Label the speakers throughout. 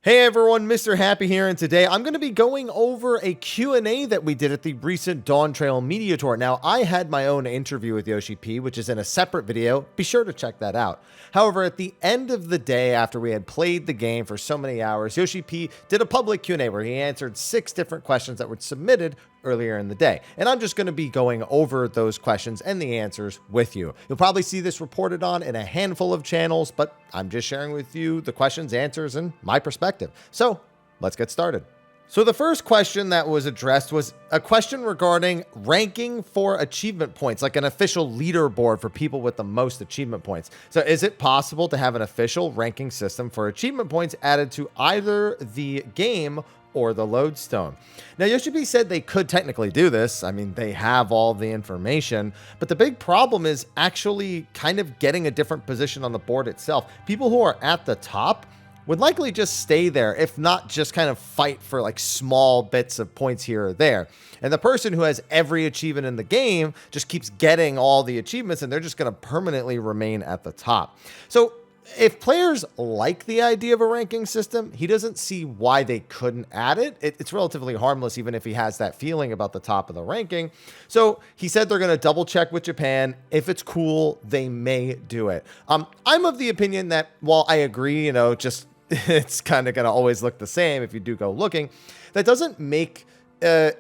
Speaker 1: Hey everyone, Mr. Happy here, and today I'm going to be going over a Q&A that we did at the recent Dawn Trail Media Tour. Now, I had my own interview with Yoshi P, which is in a separate video. Be sure to check that out. However, at the end of the day, after we had played the game for so many hours, Yoshi P did a public Q&A where he answered 6 different questions that were submitted earlier in the day. And I'm just going to be going over those questions and the answers with you. You'll probably see this reported on in a handful of channels, but I'm just sharing with you the questions, answers, and my perspective. So let's get started. So the first question that was addressed was a question regarding ranking for achievement points, like an official leaderboard for people with the most achievement points. So is it possible to have an official ranking system for achievement points added to either the game or the lodestone? Now, Yoshi P said they could technically do this. I mean, they have all the information, but the big problem is actually kind of getting a different position on the board itself. People who are at the top would likely just stay there, if not just kind of fight for like small bits of points here or there. And the person who has every achievement in the game just keeps getting all the achievements, and they're just going to permanently remain at the top. So if players like the idea of a ranking system, he doesn't see why they couldn't add it. It's relatively harmless, even if he has that feeling about the top of the ranking. So he said they're going to double check with Japan. If it's cool, they may do it. I'm of the opinion that while I agree, just it's kind of going to always look the same if you do go looking, that doesn't make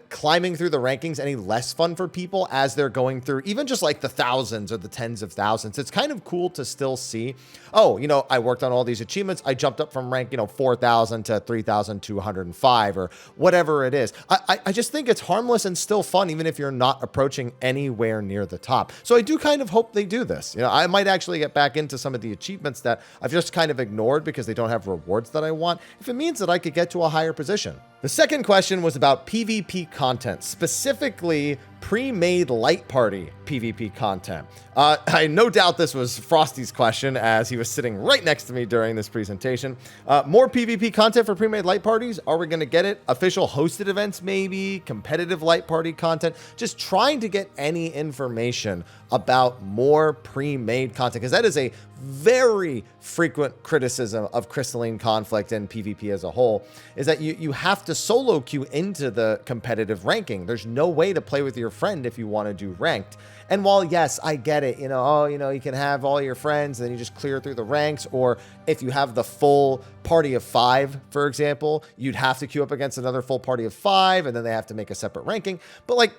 Speaker 1: climbing through the rankings any less fun for people as they're going through even just like the thousands or the tens of thousands. It's kind of cool to still see, oh, I worked on all these achievements. I jumped up from rank, 4,000 to 3,205 or whatever it is. I just think it's harmless and still fun, even if you're not approaching anywhere near the top. So I do kind of hope they do this. I might actually get back into some of the achievements that I've just kind of ignored because they don't have rewards that I want, if it means that I could get to a higher position. The second question was about PvP content, specifically pre-made light party PvP content. I no doubt this was Frosty's question, as he was sitting right next to me during this presentation. More PvP content for pre-made light parties? Are we going to get it? Official hosted events, maybe? Competitive light party content? Just trying to get any information about more pre-made content, because that is a very frequent criticism of Crystalline Conflict and PvP as a whole, is that you have to solo queue into the competitive ranking. There's no way to play with your friend if you want to do ranked. And while, yes, I get it, you can have all your friends and then you just clear through the ranks, or if you have the full party of 5, for example, you'd have to queue up against another full party of 5, and then they have to make a separate ranking. But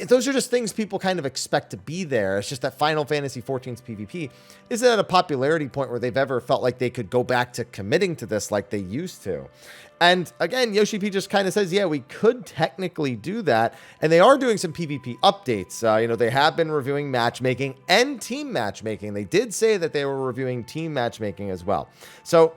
Speaker 1: those are just things people kind of expect to be there. It's just that Final Fantasy XIV's PvP isn't at a popularity point where they've ever felt like they could go back to committing to this like they used to. And again, Yoshi P just kind of says, yeah, we could technically do that. And they are doing some PvP updates. They have been reviewing matchmaking and team matchmaking. They did say that they were reviewing team matchmaking as well. So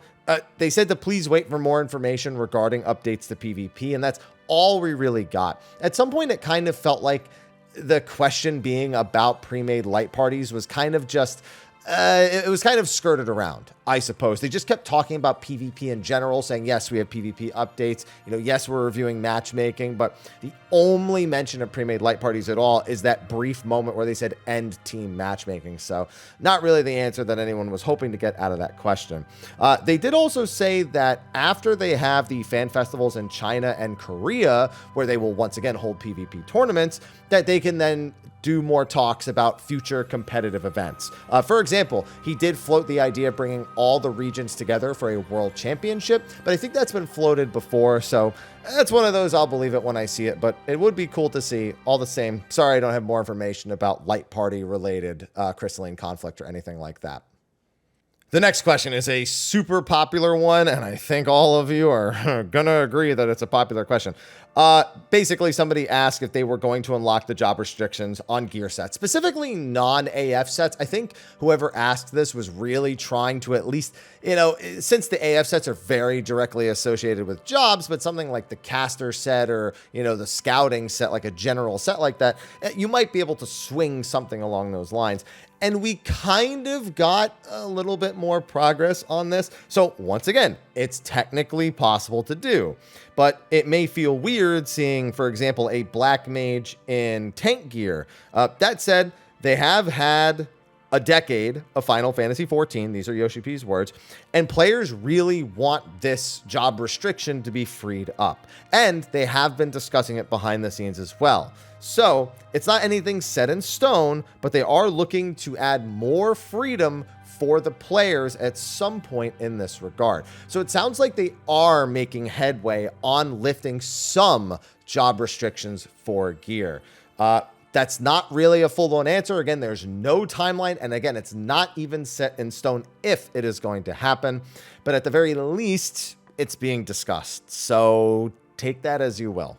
Speaker 1: they said to please wait for more information regarding updates to PvP. And that's all we really got. At some point, it kind of felt like the question being about pre-made light parties was kind of just, it was kind of skirted around, I suppose. They just kept talking about PvP in general, saying, yes, we have PvP updates. Yes, we're reviewing matchmaking, but the only mention of pre-made light parties at all is that brief moment where they said end team matchmaking. So not really the answer that anyone was hoping to get out of that question. They did also say that after they have the fan festivals in China and Korea, where they will once again hold PvP tournaments, that they can then do more talks about future competitive events. For example, he did float the idea of bringing all the regions together for a world championship, but I think that's been floated before, so that's one of those I'll believe it when I see it, but it would be cool to see. All the same, sorry I don't have more information about light party related Crystalline Conflict or anything like that. The next question is a super popular one, and I think all of you are gonna agree that it's a popular question. Basically, somebody asked if they were going to unlock the job restrictions on gear sets, specifically non-AF sets. I think whoever asked this was really trying to at least, since the AF sets are very directly associated with jobs, but something like the caster set or, the scouting set, like a general set like that, you might be able to swing something along those lines. And we kind of got a little bit more progress on this. So once again, it's technically possible to do, but it may feel weird seeing, for example, a black mage in tank gear. That said, they have had a decade of Final Fantasy XIV. These are Yoshi P's words. And players really want this job restriction to be freed up. And they have been discussing it behind the scenes as well. So it's not anything set in stone, but they are looking to add more freedom for the players at some point in this regard. So it sounds like they are making headway on lifting some job restrictions for gear. That's not really a full-blown answer. Again, there's no timeline. And again, it's not even set in stone if it is going to happen. But at the very least, it's being discussed. So take that as you will.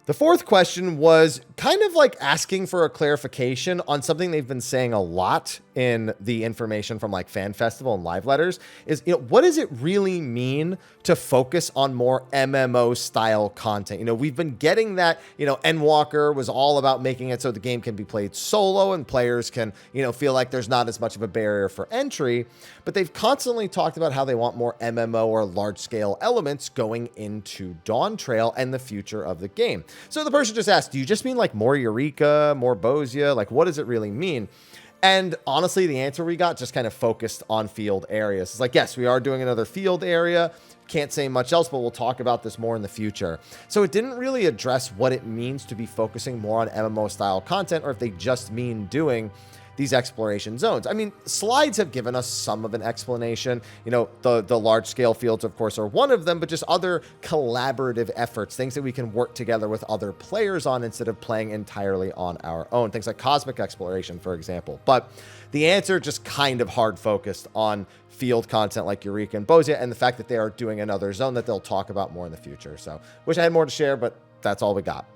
Speaker 1: The fourth question was kind of like asking for a clarification on something they've been saying a lot in the information from like Fan Festival and live letters is, what does it really mean to focus on more MMO style content? We've been getting that, Endwalker was all about making it so the game can be played solo and players can, feel like there's not as much of a barrier for entry, but they've constantly talked about how they want more MMO or large scale elements going into Dawn Trail and the future of the game. So the person just asked, do you just mean like more Eureka, more Bozia? Like, what does it really mean? And honestly, the answer we got just kind of focused on field areas. It's like, yes, we are doing another field area. Can't say much else, but we'll talk about this more in the future. So it didn't really address what it means to be focusing more on MMO style content, or if they just mean doing these exploration zones. I mean, slides have given us some of an explanation. The large scale fields, of course, are one of them, but just other collaborative efforts, things that we can work together with other players on instead of playing entirely on our own. Things like cosmic exploration, for example. But the answer just kind of hard focused on field content like Eureka and Bozia and the fact that they are doing another zone that they'll talk about more in the future. So wish I had more to share, but that's all we got.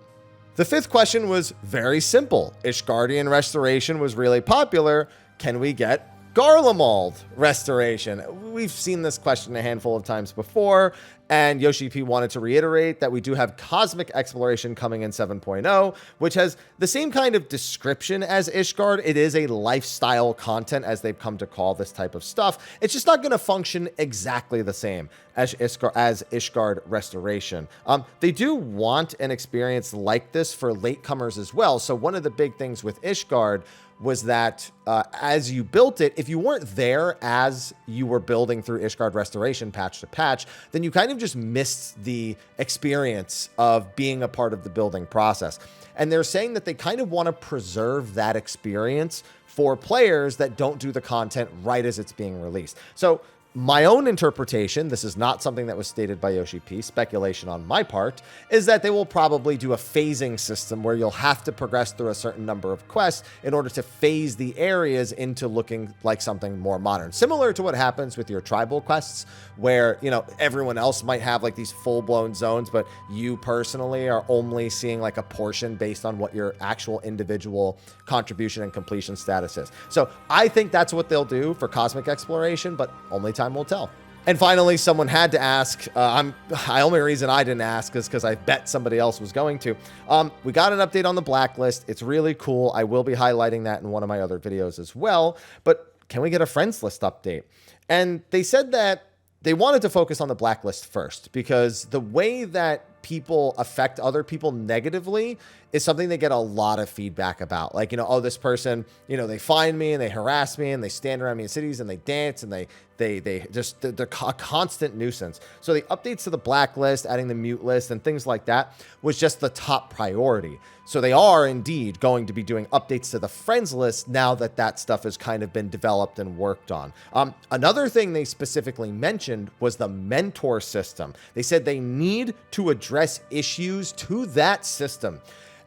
Speaker 1: The fifth question was very simple. Ishgardian restoration was really popular. Can we get Garlemald restoration? We've seen this question a handful of times before, and Yoshi P wanted to reiterate that we do have cosmic exploration coming in 7.0, which has the same kind of description as Ishgard. It is a lifestyle content, as they've come to call this type of stuff. It's just not going to function exactly the same as Ishgard restoration. They do want an experience like this for latecomers as well. So one of the big things with Ishgard was that as you built it, if you weren't there as you were building through Ishgard restoration patch to patch, then you kind of just missed the experience of being a part of the building process. And they're saying that they kind of want to preserve that experience for players that don't do the content right as it's being released. So my own interpretation, this is not something that was stated by Yoshi P, speculation on my part, is that they will probably do a phasing system where you'll have to progress through a certain number of quests in order to phase the areas into looking like something more modern. Similar to what happens with your tribal quests, where, everyone else might have like these full-blown zones, but you personally are only seeing like a portion based on what your actual individual contribution and completion status is. So I think that's what they'll do for cosmic exploration, but only time will tell. And finally, someone had to ask, the only reason I didn't ask is because I bet somebody else was going to. We got an update on the blacklist. It's really cool. I will be highlighting that in one of my other videos as well. But can we get a friends list update? And they said that they wanted to focus on the blacklist first, because the way that people affect other people negatively is something they get a lot of feedback about. Like, oh, this person, they find me and they harass me and they stand around me in cities and they dance and they're a constant nuisance. So the updates to the blacklist, adding the mute list and things like that was just the top priority. So they are indeed going to be doing updates to the friends list now that that stuff has kind of been developed and worked on. Another thing they specifically mentioned was the mentor system. They said they need to address issues to that system.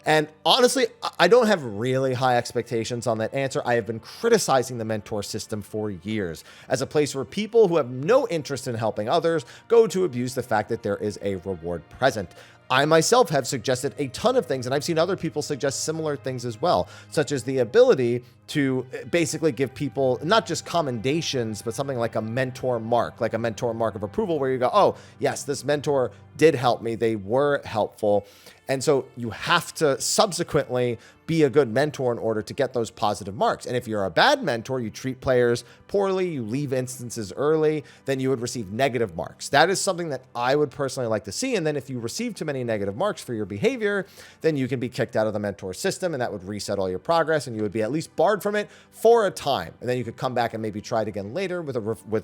Speaker 1: And honestly, I don't have really high expectations on that answer. I have been criticizing the mentor system for years as a place where people who have no interest in helping others go to abuse the fact that there is a reward present. I myself have suggested a ton of things, and I've seen other people suggest similar things as well, such as the ability to basically give people not just commendations, but something like a mentor mark of approval, where you go, oh, yes, this mentor did help me. They were helpful. And so you have to subsequently be a good mentor in order to get those positive marks. And if you're a bad mentor, you treat players poorly, you leave instances early, then you would receive negative marks. That is something that I would personally like to see. And then if you receive too many negative marks for your behavior, then you can be kicked out of the mentor system, and that would reset all your progress, and you would be at least barred from it for a time. And then you could come back and maybe try it again later with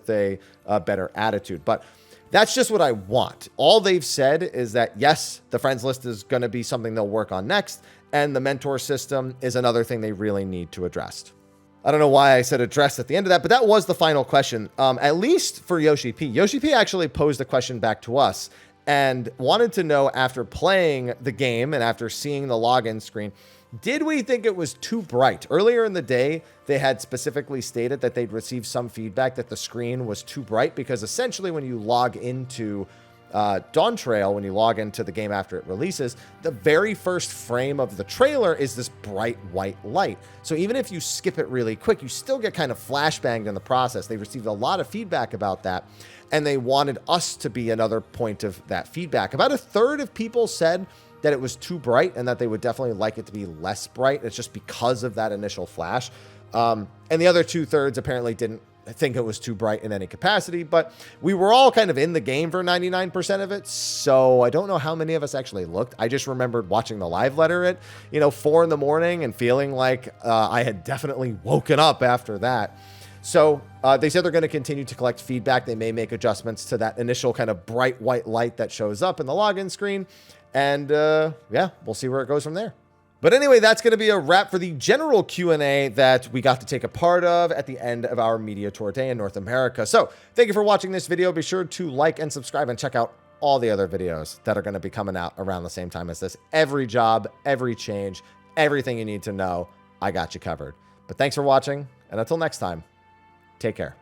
Speaker 1: a better attitude. But that's just what I want. All they've said is that, yes, the friends list is going to be something they'll work on next, and the mentor system is another thing they really need to address. I don't know why I said address at the end of that, but that was the final question, at least for Yoshi P. Yoshi P actually posed a question back to us and wanted to know, after playing the game and after seeing the login screen, did we think it was too bright? Earlier in the day, they had specifically stated that they'd received some feedback that the screen was too bright, because essentially when you log into Dawn Trail, when you log into the game after it releases, the very first frame of the trailer is this bright white light. So even if you skip it really quick, you still get kind of flashbanged in the process. They received a lot of feedback about that, and they wanted us to be another point of that feedback. About a third of people said that it was too bright and that they would definitely like it to be less bright. It's just because of that initial flash. And the other 2/3 apparently didn't think it was too bright in any capacity, but we were all kind of in the game for 99% of it. So I don't know how many of us actually looked. I just remembered watching the live letter at, 4 in the morning and feeling like I had definitely woken up after that. So they said they're going to continue to collect feedback. They may make adjustments to that initial kind of bright white light that shows up in the login screen. And yeah, we'll see where it goes from there. But anyway, that's going to be a wrap for the general Q&A that we got to take a part of at the end of our media tour day in North America. So thank you for watching this video. Be sure to like and subscribe and check out all the other videos that are going to be coming out around the same time as this. Every job, every change, everything you need to know, I got you covered. But thanks for watching, and until next time, take care.